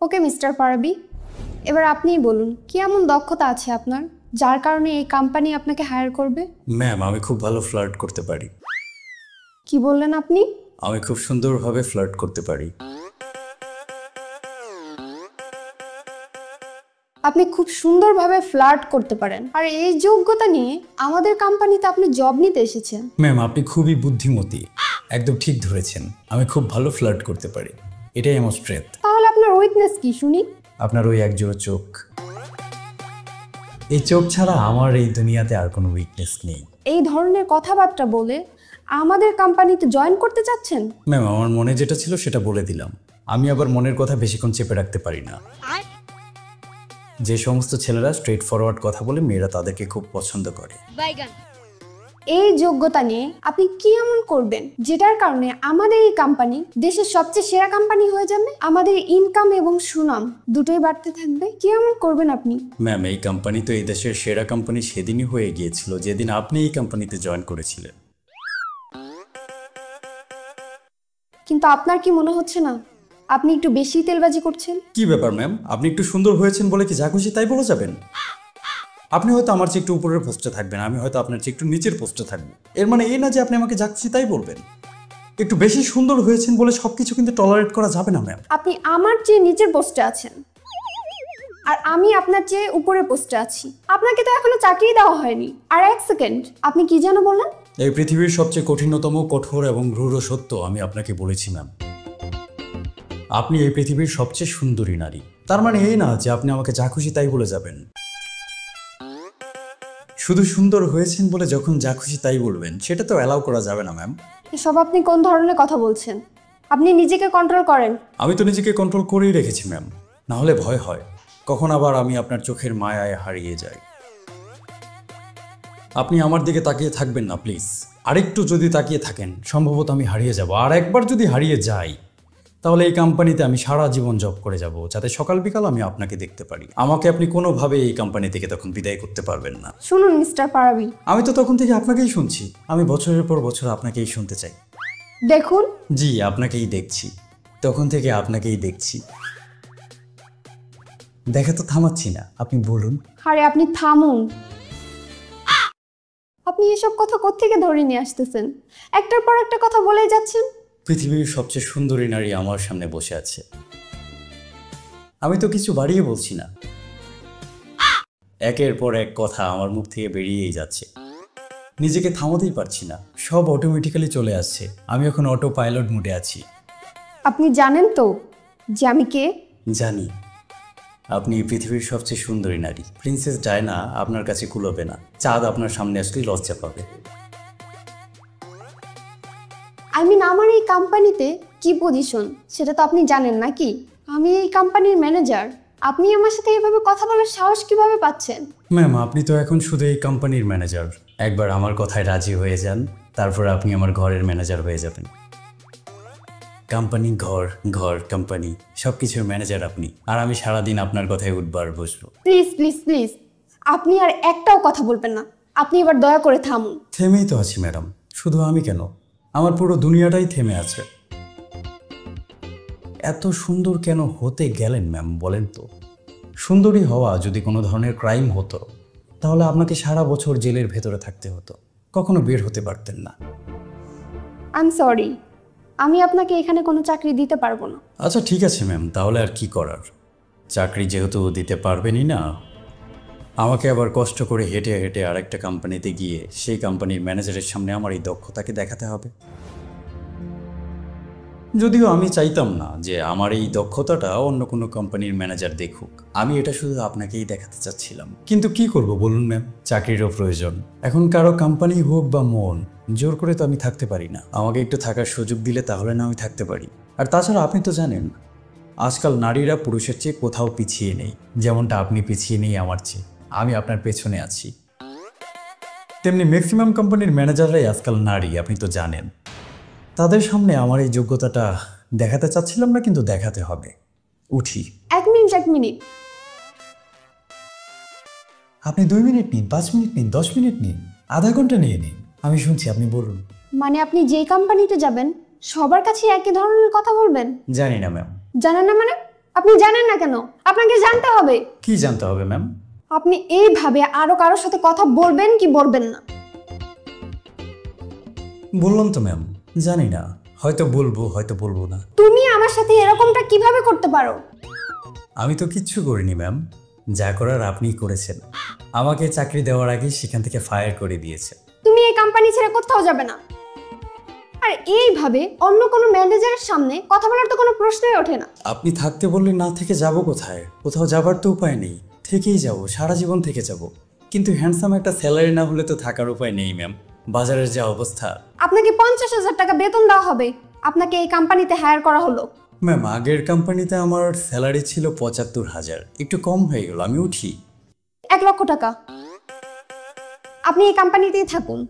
Okay mister পারাবি, এবার আপনিই বলুন কি এমন দক্ষতা আছে আপনার যার কারণে এই কোম্পানি আপনাকে হায়ার করবে? ম্যাম, আমি খুব ভালো ফ্লার্ট করতে পারি। কি বললেন আপনি? আমি খুব সুন্দরভাবে ফ্লার্ট করতে পারি। আপনি খুব সুন্দরভাবে ফ্লার্ট করতে পারেন, আর এই যোগ্যতা নিয়ে আমাদের কোম্পানিতে আপনি জব নিতে এসেছেন। ম্যাম, আপনি খুবই বুদ্ধিমতী, একদম ঠিক ধরেছেন। আমি খুব ভালো ফ্লার্ট করতে পারি, এটাই আমার স্ট্রেংথ। তাহলে আপনার উইকনেস কি শুনি? আপনার ওই একজোড়া চোখ। এই চোখ ছাড়া আমার এই দুনিয়াতে আর কোনো উইকনেস নেই। এই ধরনের কথাবার্তা বলে আমাদের কোম্পানিতে জয়েন করতে চাচ্ছেন? ম্যাম, আমার মনে যেটা ছিল সেটা বলে দিলাম। আমি আবার মনের কথা বেশিক্ষণ চেপে রাখতে পারি না। যে সমস্ত ছেলেরা স্ট্রেট ফরওয়ার্ড কথা বলে মেয়েরা তাদেরকে খুব পছন্দ করে। এই যোগ্যতা নিয়ে আপনি কি এমন করবেন যেটার কারণে আমাদের এই কোম্পানি দেশের সবচেয়ে সেরা কোম্পানি হয়ে যাবে, আমাদের ইনকাম এবং সুনাম দুটোই বাড়তে থাকবে? কি এমন করবেন আপনি? ম্যাম, এই কোম্পানি তো এই দেশের সেরা কোম্পানি সেদিনই হয়ে গিয়েছিল যেদিন আপনি এই কোম্পানিতে জয়েন করেছিলেন। কিন্তু আপনার কি মনে হচ্ছে না আপনি একটু বেশি তেলবাজি করছেন? কি ব্যাপার ম্যাম, আপনি একটু সুন্দর হয়েছেন বলে কি যা খুশি তাই বলে যাবেন? আপনি হয়তো আমার চেয়ে একটু উপরের পোস্টে থাকবেন, আমি হয়তো আপনার চেয়ে একটু নিচের পোস্টে থাকবো। এর মানে এই না যে আপনি আমাকে যা খুশি তাই বলবেন। একটু বেশি সুন্দর হয়েছেন বলে সবকিছু কিন্তু টলারেট করা যাবে না ম্যাম। আপনি আমার চেয়ে নিচের পোস্টে আছেন আর আমি আপনার চেয়ে উপরের পোস্টে আছি। আপনাকে তো এখনো চাকরি দেওয়া হয়নি। আর এক সেকেন্ড, আপনি কি যেন বললেন? এই পৃথিবীর সবচেয়ে কঠিনতম, কঠোর এবং রূঢ় সত্য আমি আপনাকে বলেছি ম্যাম। আপনি এই পৃথিবীর সবচেয়ে সুন্দরী নারী। তার মানে এই না যে আপনি আমাকে যা খুশি তাই বলে যাবেন। শুধু সুন্দর হয়েছেন বলে যখন যা খুশি তাই বলবেন সেটা তো অ্যালাউ করা যাবে না ম্যাম। এসব আপনি কোন ধরনের কথা বলছেন? আপনি নিজেকে কন্ট্রোল করেন। আমি তো নিজেকে কন্ট্রোল করেই রেখেছি ম্যাম, না হলে ভয় হয় কখন আবার আমি আপনার চোখের মায়ায় হারিয়ে যাই। আপনি আমার দিকে তাকিয়ে থাকবেন না প্লিজ। আরেকটু যদি তাকিয়ে থাকেন সম্ভবত আমি হারিয়ে যাব। আর একবার যদি হারিয়ে যাই তাহলে এই কোম্পানিতে আমি সারা জীবন জব করে যাব, যাতে সকাল বিকাল আমি আপনাকে দেখতে পারি। আমাকে আপনি কোনোভাবে এই কোম্পানি থেকে তখন বিদায় করতে পারবেন না। শুনুন মিস্টার পারাবি, আমি তো তখন থেকে আপনাকেই শুনছি। আমি বছরের পর বছর আপনাকেই শুনতে চাই। দেখুন। জি, আপনাকেই দেখছি, তখন থেকে আপনাকেই দেখছি। দেখে তো থামাচ্ছি না, আপনি বলুন। আরে আপনি থামুন। আপনি এসব কথা কোত্থেকে ধরে নিয়ে আসতেছেন? একটার পর একটা কথা বলেই যাচ্ছেন। পৃথিবীর সবচেয়ে সুন্দরী নারী আমার সামনে বসে আছে, আমি তো কিছু বাড়িয়ে বলছি না। একের পর এক কথা আমার মুখ থেকে বেরিয়েই যাচ্ছে, নিজেকে থামাতেই পারছি না। সব অটোমেটিক্যালি চলে আসছে, আমি এখন অটো পাইলট মোডে আছি। আপনি জানেন তো যে আমি কে? জানি, আপনি পৃথিবীর সবচেয়ে সুন্দরী নারী। প্রিন্সেস ডায়না আপনার কাছে কুলোবে না, চাঁদ আপনার সামনে আসলেই লজ্জা পাবে। আমার এই কোম্পানিতে কি পজিশন সেটা তো আপনি জানেন নাকি? আমি এই কোম্পানির ম্যানেজার। আপনি আমার সাথে এইভাবে কথা বলার সাহস কিভাবে পাচ্ছেন? ম্যাম, আপনি তো এখন শুধু এই কোম্পানির ম্যানেজার। একবার আমার কথায় রাজি হয়ে যান, তারপর আপনি আমার ঘরের ম্যানেজার হয়ে যাবেন। কোম্পানি, ঘর, ঘর, কোম্পানি, সব কিছুর ম্যানেজার আপনি, আর আমি সারাদিন আপনার কথায় উঠবার বসবো। প্লিজ প্লিজ প্লিজ, আপনি আর একটাও কথা বলবেন না। আপনি এবার দয়া করে থামুন। থেমেই তো আছি ম্যাডাম, শুধু আমি কেন, আমার পুরো দুনিয়াটাই থেমে আছে। এত সুন্দর কেন হতে গেলেন ম্যাম বলেন তো? সুন্দরী হওয়া যদি কোনো ধরনের ক্রাইম হতো তাহলে আপনাকে সারা বছর জেলের ভেতরে থাকতে হতো, কখনো বের হতে পারতেন না। আই এম সরি, আমি আপনাকে এখানে কোনো চাকরি দিতে পারবো না। আচ্ছা ঠিক আছে ম্যাম, তাহলে আর কি করার। চাকরি যেহেতু দিতে পারবেনই না, আমাকে আবার কষ্ট করে হেঁটে হেঁটে আরেকটা কোম্পানিতে গিয়ে সেই কোম্পানির ম্যানেজারের সামনে আমার এই দক্ষতাকে দেখাতে হবে। যদিও আমি চাইতাম না যে আমার এই দক্ষতাটা অন্য কোনো কোম্পানির ম্যানেজার দেখুক, আমি এটা শুধু আপনাকেই দেখাতে চাচ্ছিলাম। কিন্তু কি করব বলুন ম্যাম, চাকরিরও প্রয়োজন। এখন কারো কোম্পানি হোক বা মন, জোর করে তো আমি থাকতে পারি না। আমাকে একটু থাকার সুযোগ দিলে তাহলে না আমি থাকতে পারি। আর তাছাড়া আপনি তো জানেন আজকাল নারীরা পুরুষের চেয়ে কোথাও পিছিয়ে নেই। যেমনটা আপনি পিছিয়ে নেই আমার চেয়ে, আমি আপনার পেছনে আছি। তেমনি ম্যাক্সিমাম কোম্পানির ম্যানেজাররাই আজকাল নারী, আপনি তো জানেন। তাদের সামনে আমার এই যোগ্যতাটা দেখাতে চাচ্ছিলাম না, কিন্তু দেখাতে হবে। উঠি। এক মিনিট। আপনি 2 মিনিট নিন, 5 মিনিট নিন, 10 মিনিট নিন, আধা ঘন্টা নিয়ে নিন, আমি শুনছি, আপনি বলুন। মানে আপনি যেই কোম্পানিতে যাবেন সবার কাছে একই ধরনের কথা বলবেন? জানি না ম্যাম। জানেন না মানে? আপনি জানেন না কেন? আপনাকে জানতে হবে। কি জানতে হবে ম্যাম? আপনি এইভাবে আরো কারোর সাথে কথা বলবেন কি বলবেন না? বললাম তো ম্যাম, জানি না, হয়তো বলবো হয়তো বলবো না। তুমি আমার সাথে এরকমটা কিভাবে করতে পারো? আমি তো কিচ্ছু করিনি ম্যাম, যা করার আপনিই করেছেন। আমাকে চাকরি দেওয়ার আগে সেখান থেকে ফায়ার করে দিয়েছে। তুমি এই কোম্পানি ছেড়ে কোথাও যাবে না। আর এইভাবে অন্য কোনো ম্যানেজারের সামনে কথা বলার তো কোনো প্রশ্নই ওঠে না। আপনি থাকতে বললে না থেকে যাব কোথায়? কোথাও যাবার তো উপায় নেই, থেকেই যাব, সারা জীবন থেকে যাব। কিন্তু হ্যান্ডসাম একটা স্যালারি না হলে তো থাকার উপায় নেই ম্যাম, বাজারের যা অবস্থা। আপনাকে 50,000 টাকা বেতন দেওয়া হবে, আপনাকে এই কোম্পানিতে হায়ার করা হলো। ম্যাম, আগের কোম্পানিতে আমার স্যালারি ছিল 75,000, একটু কম হয়ে গেল, আমি উঠি। 1 লক্ষ টাকা। আপনি এই কোম্পানিতেই থাকুন।